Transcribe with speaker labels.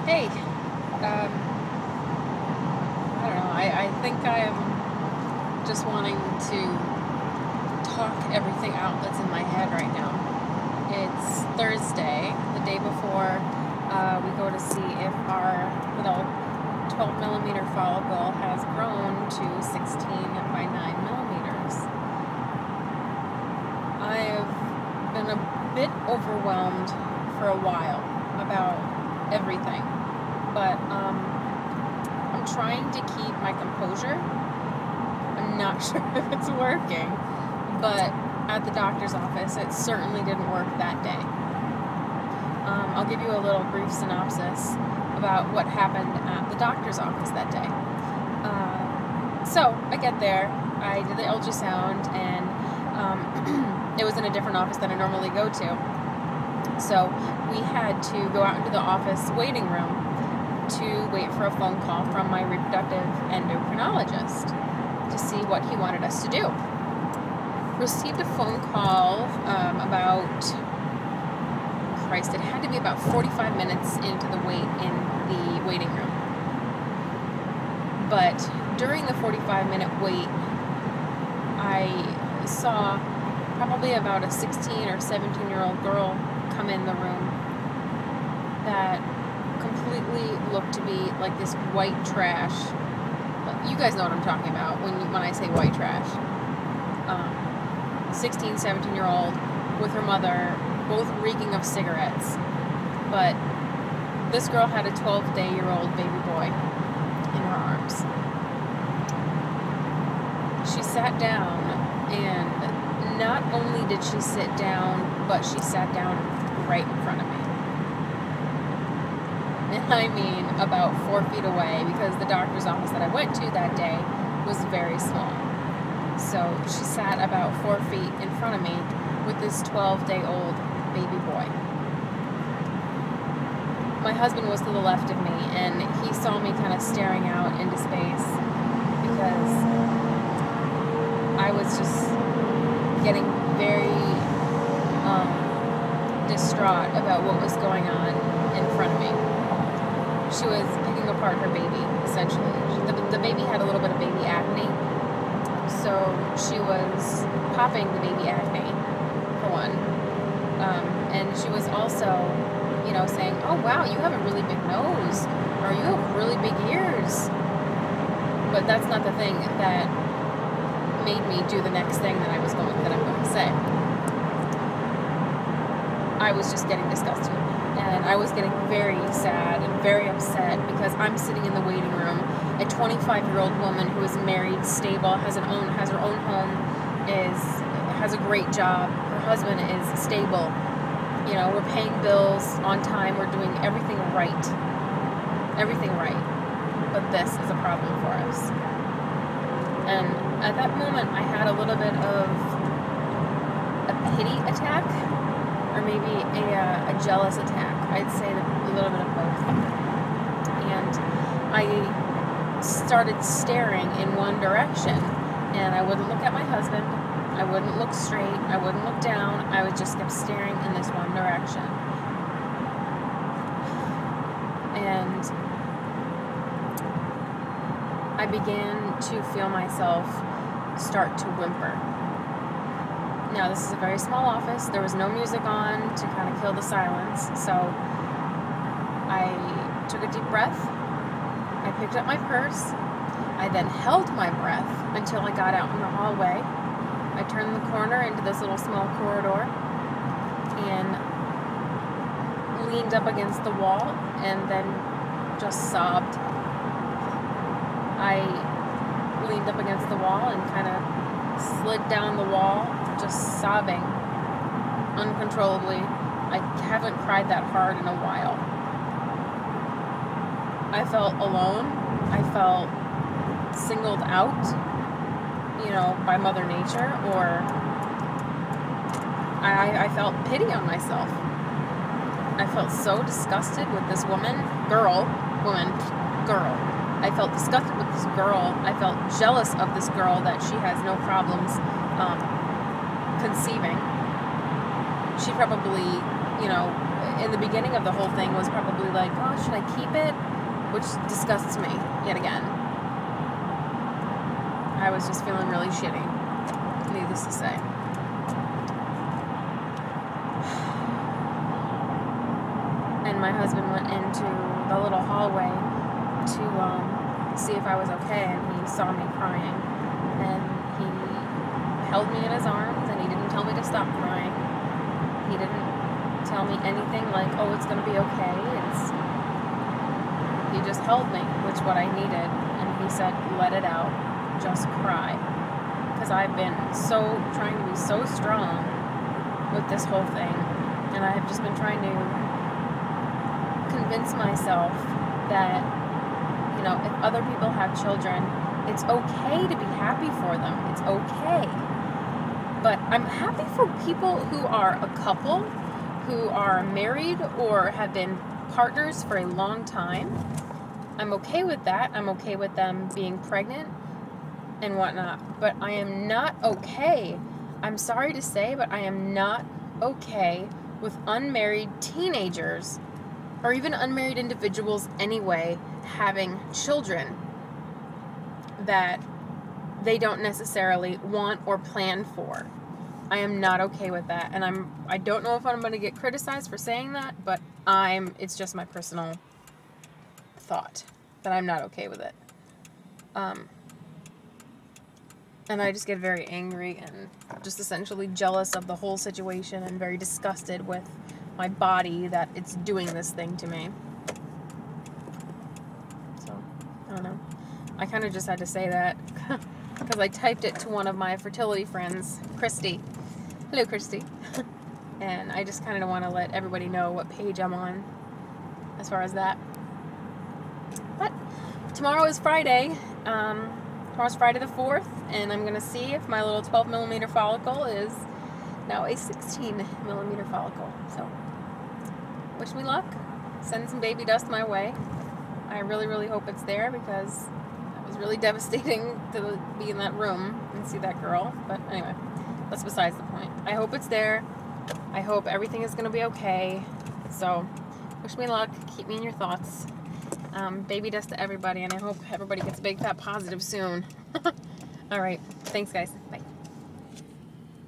Speaker 1: Hey, I don't know, I think I am just wanting to talk everything out that's in my head right now. It's Thursday, the day before we go to see if our little 12 millimeter follicle has grown to 16 by 9 millimeters. I've been a bit overwhelmed for a while about everything, but I'm trying to keep my composure. I'm not sure if it's working, but at the doctor's office it certainly didn't work that day. I'll give you a little brief synopsis about what happened at the doctor's office that day. So I get there, I did the ultrasound, and it was in a different office than I normally go to. So we had to go out into the office waiting room to wait for a phone call from my reproductive endocrinologist to see what he wanted us to do. Received a phone call it had to be about 45 minutes into the wait in the waiting room. But during the 45-minute wait, I saw probably about a 16 or 17-year-old girl come in the room that completely looked to be like this white trash. You guys know what I'm talking about when I say white trash. 16, 17-year-old with her mother, both reeking of cigarettes. But this girl had a 12-day-old baby boy in her arms. She sat down, and not only did she sit down, but she sat down right in front of me. And I mean about 4 feet away, because the doctor's office that I went to that day was very small. So she sat about 4 feet in front of me with this 12-day-old baby boy. My husband was to the left of me, and he saw me kind of staring out into space because I was just getting very distraught about what was going on in front of me. She was picking apart her baby, essentially. The baby had a little bit of baby acne, so she was popping the baby acne, for one. And she was also, saying, "Oh wow, you have a really big nose, or you have really big ears." But that's not the thing that made me do the next thing that I'm going to say. I was just getting disgusted, and I was getting very sad and very upset because I'm sitting in the waiting room. A 25-year-old woman who is married, stable, has her own home, has a great job. Her husband is stable. We're paying bills on time. We're doing everything right. But this is a problem for us. And at that moment, I had a little bit of a pity attack, or maybe a jealous attack. I'd say a little bit of both. And I started staring in one direction, and I wouldn't look at my husband. I wouldn't look straight. I wouldn't look down. I would just kept staring in this one direction. And I began to feel myself start to whimper. Now, this is a very small office. There was no music on to kind of kill the silence. So I took a deep breath. I picked up my purse. I then held my breath until I got out in the hallway. I turned the corner into this little small corridor and leaned up against the wall and then just sobbed. I leaned up against the wall and kind of slid down the wall, just sobbing uncontrollably. I haven't cried that hard in a while. I felt alone. I felt singled out, by Mother Nature, or I felt pity on myself. I felt so disgusted with this girl. I felt disgusted with this girl. I felt jealous of this girl that she has no problems conceiving. She probably, in the beginning of the whole thing was probably like, oh, should I keep it? Which disgusts me yet again. I was just feeling really shitty, needless to say. And my husband went into the little hallway to see if I was okay, and he saw me crying, and he held me in his arms, and he didn't tell me to stop crying. He didn't tell me anything like, oh, it's going to be okay. He just held me, which is what I needed, and he said, let it out, just cry. Because I've been trying to be so strong with this whole thing, and I have just been trying to convince myself that, you know, if other people have children, it's okay to be happy for them. It's okay. But I'm happy for people who are a couple, who are married or have been partners for a long time. I'm okay with that. I'm okay with them being pregnant and whatnot. But I am not okay. I'm sorry to say, but I am not okay with unmarried teenagers, or even unmarried individuals anyway, having children that they don't necessarily want or plan for. I am not okay with that, and I don't know if I'm going to get criticized for saying that, but it's just my personal thought that I'm not okay with it. And I just get very angry and just essentially jealous of the whole situation, and very disgusted with my body that it's doing this thing to me. So, I don't know. I kind of just had to say that because I typed it to one of my fertility friends, Christy. Hello, Christy. And I just kind of want to let everybody know what page I'm on as far as that. But tomorrow is Friday. Tomorrow's Friday the 4th, and I'm going to see if my little 12 millimeter follicle is now a 16 millimeter follicle. So, wish me luck. Send some baby dust my way. I really, really hope it's there, because it was really devastating to be in that room and see that girl. But anyway, that's besides the point. I hope it's there. I hope everything is going to be okay. So, wish me luck. Keep me in your thoughts. Baby dust to everybody, and I hope everybody gets big, fat, positive soon. All right. Thanks, guys. Bye.